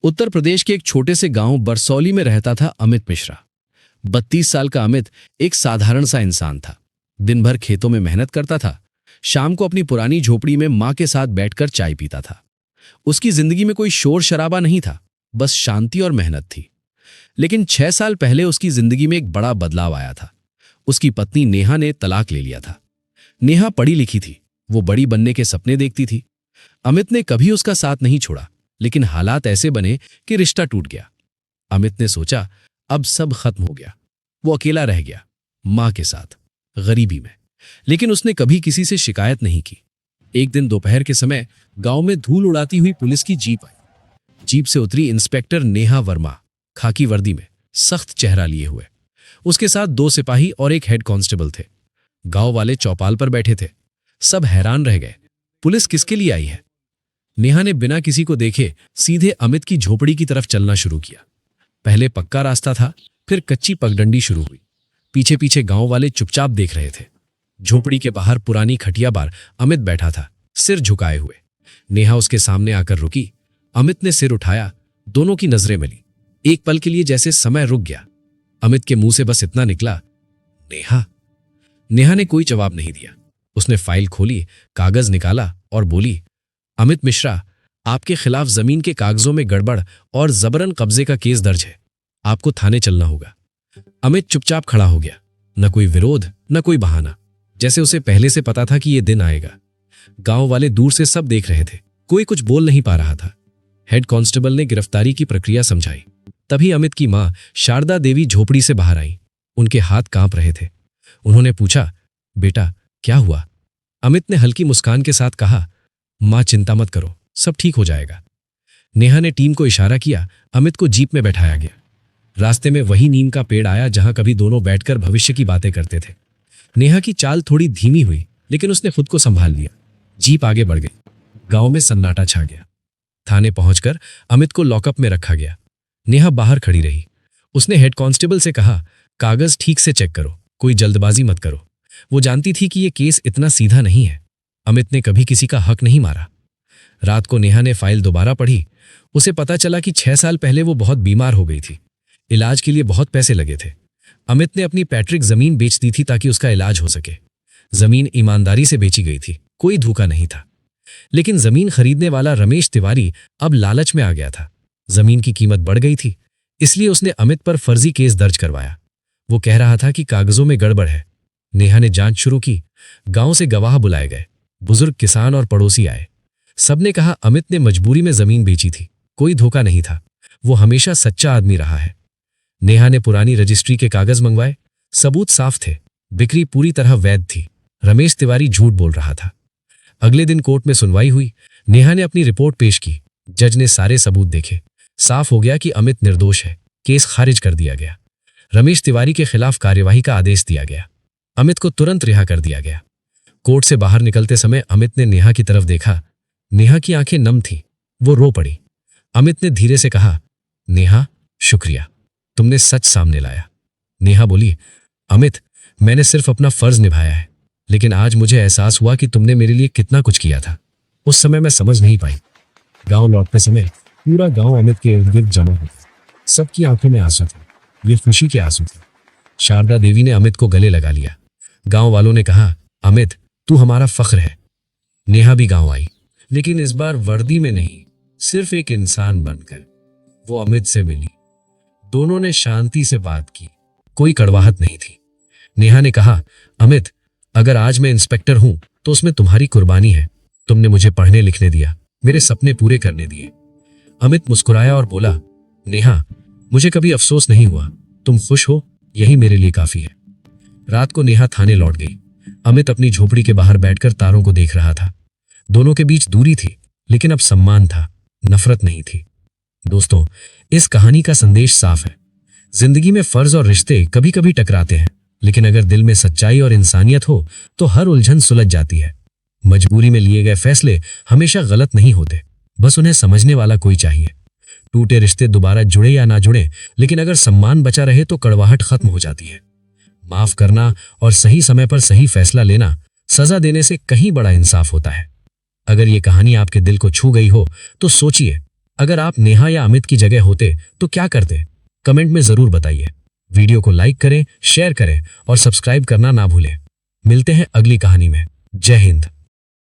उत्तर प्रदेश के एक छोटे से गांव बरसौली में रहता था अमित मिश्रा। 32 साल का अमित एक साधारण सा इंसान था। दिन भर खेतों में मेहनत करता था। शाम को अपनी पुरानी झोपड़ी में मां के साथ बैठकर चाय पीता था। उसकी जिंदगी में कोई शोर शराबा नहीं था, बस शांति और मेहनत थी। लेकिन 6 साल पहले उसकी जिंदगी में एक बड़ा बदलाव आया था। उसकी पत्नी नेहा ने तलाक ले लिया था। नेहा पढ़ी लिखी थी, वो बड़ी बनने के सपने देखती थी। अमित ने कभी उसका साथ नहीं छोड़ा, लेकिन हालात ऐसे बने कि रिश्ता टूट गया। अमित ने सोचा अब सब खत्म हो गया। वो अकेला रह गया, मां के साथ, गरीबी में। लेकिन उसने कभी किसी से शिकायत नहीं की। एक दिन दोपहर के समय गांव में धूल उड़ाती हुई पुलिस की जीप आई। जीप से उतरी इंस्पेक्टर नेहा वर्मा, खाकी वर्दी में, सख्त चेहरा लिए हुए। उसके साथ 2 सिपाही और एक हेड कांस्टेबल थे। गांव वाले चौपाल पर बैठे थे। सब हैरान रह गए, पुलिस किसके लिए आई है? नेहा ने बिना किसी को देखे सीधे अमित की झोपड़ी की तरफ चलना शुरू किया। पहले पक्का रास्ता था, फिर कच्ची पगडंडी शुरू हुई। पीछे पीछे गांव वाले चुपचाप देख रहे थे। झोपड़ी के बाहर पुरानी खटिया पर अमित बैठा था, सिर झुकाए हुए। नेहा उसके सामने आकर रुकी। अमित ने सिर उठाया, दोनों की नजरें मिली। एक पल के लिए जैसे समय रुक गया। अमित के मुंह से बस इतना निकला, नेहा। नेहा ने कोई जवाब नहीं दिया। उसने फाइल खोली, कागज निकाला और बोली, अमित मिश्रा, आपके खिलाफ जमीन के कागजों में गड़बड़ और जबरन कब्जे का केस दर्ज है। आपको थाने चलना होगा। अमित चुपचाप खड़ा हो गया। न कोई विरोध, न कोई बहाना, जैसे उसे पहले से पता था कि यह दिन आएगा। गांव वाले दूर से सब देख रहे थे, कोई कुछ बोल नहीं पा रहा था। हेड कांस्टेबल ने गिरफ्तारी की प्रक्रिया समझाई। तभी अमित की मां शारदा देवी झोपड़ी से बाहर आई। उनके हाथ कांप रहे थे। उन्होंने पूछा, बेटा क्या हुआ? अमित ने हल्की मुस्कान के साथ कहा, मां चिंता मत करो, सब ठीक हो जाएगा। नेहा ने टीम को इशारा किया। अमित को जीप में बैठाया गया। रास्ते में वही नीम का पेड़ आया जहां कभी दोनों बैठकर भविष्य की बातें करते थे। नेहा की चाल थोड़ी धीमी हुई, लेकिन उसने खुद को संभाल लिया। जीप आगे बढ़ गई। गांव में सन्नाटा छा गया। थाने पहुंचकर अमित को लॉकअप में रखा गया। नेहा बाहर खड़ी रही। उसने हेड कांस्टेबल से कहा, कागज ठीक से चेक करो, कोई जल्दबाजी मत करो। वो जानती थी कि यह केस इतना सीधा नहीं है। अमित ने कभी किसी का हक नहीं मारा। रात को नेहा ने फाइल दोबारा पढ़ी। उसे पता चला कि 6 साल पहले वो बहुत बीमार हो गई थी। इलाज के लिए बहुत पैसे लगे थे। अमित ने अपनी पैतृक जमीन बेच दी थी ताकि उसका इलाज हो सके। जमीन ईमानदारी से बेची गई थी, कोई धोखा नहीं था। लेकिन जमीन खरीदने वाला रमेश तिवारी अब लालच में आ गया था। जमीन की कीमत बढ़ गई थी, इसलिए उसने अमित पर फर्जी केस दर्ज करवाया। वो कह रहा था कि कागजों में गड़बड़ है। नेहा ने जांच शुरू की। गांव से गवाह बुलाए गए। बुजुर्ग, किसान और पड़ोसी आए। सबने कहा अमित ने मजबूरी में जमीन बेची थी, कोई धोखा नहीं था। वो हमेशा सच्चा आदमी रहा है। नेहा ने पुरानी रजिस्ट्री के कागज मंगवाए। सबूत साफ थे, बिक्री पूरी तरह वैध थी। रमेश तिवारी झूठ बोल रहा था। अगले दिन कोर्ट में सुनवाई हुई। नेहा ने अपनी रिपोर्ट पेश की। जज ने सारे सबूत देखे। साफ हो गया कि अमित निर्दोष है। केस खारिज कर दिया गया। रमेश तिवारी के खिलाफ कार्यवाही का आदेश दिया गया। अमित को तुरंत रिहा कर दिया गया। कोर्ट से बाहर निकलते समय अमित ने नेहा की तरफ देखा। नेहा की आंखें नम थीं। वो रो पड़ी। अमित ने धीरे से कहा, नेहा, शुक्रिया, तुमने सच सामने लाया। नेहा बोली, अमित, मैंने सिर्फ अपना फर्ज निभाया है, लेकिन आज मुझे एहसास हुआ कि तुमने मेरे लिए कितना कुछ किया था। उस समय मैं समझ नहीं पाई। गांव लौटते समय पूरा गांव अमित के इर्द गिर्द जमा हुआ। सबकी आंखों में आंसू थे। ये खुशी के आंसू थे। शारदा देवी ने अमित को गले लगा लिया। गांव वालों ने कहा, अमित, तू हमारा फख्र है। नेहा भी गांव आई, लेकिन इस बार वर्दी में नहीं, सिर्फ एक इंसान बनकर। वो अमित से मिली। दोनों ने शांति से बात की। कोई कड़वाहट नहीं थी। नेहा ने कहा, अमित, अगर आज मैं इंस्पेक्टर हूं तो उसमें तुम्हारी कुर्बानी है। तुमने मुझे पढ़ने लिखने दिया, मेरे सपने पूरे करने दिए। अमित मुस्कुराया और बोला, नेहा, मुझे कभी अफसोस नहीं हुआ। तुम खुश हो, यही मेरे लिए काफी है। रात को नेहा थाने लौट गई। अमित अपनी झोपड़ी के बाहर बैठकर तारों को देख रहा था। दोनों के बीच दूरी थी, लेकिन अब सम्मान था, नफरत नहीं थी। दोस्तों, इस कहानी का संदेश साफ है। जिंदगी में फर्ज और रिश्ते कभी कभी टकराते हैं, लेकिन अगर दिल में सच्चाई और इंसानियत हो तो हर उलझन सुलझ जाती है। मजबूरी में लिए गए फैसले हमेशा गलत नहीं होते, बस उन्हें समझने वाला कोई चाहिए। टूटे रिश्ते दोबारा जुड़े या ना जुड़े, लेकिन अगर सम्मान बचा रहे तो कड़वाहट खत्म हो जाती है। माफ करना और सही समय पर सही फैसला लेना सजा देने से कहीं बड़ा इंसाफ होता है। अगर ये कहानी आपके दिल को छू गई हो तो सोचिए, अगर आप नेहा या अमित की जगह होते तो क्या करते? कमेंट में जरूर बताइए। वीडियो को लाइक करें, शेयर करें और सब्सक्राइब करना ना भूलें। मिलते हैं अगली कहानी में। जय हिंद।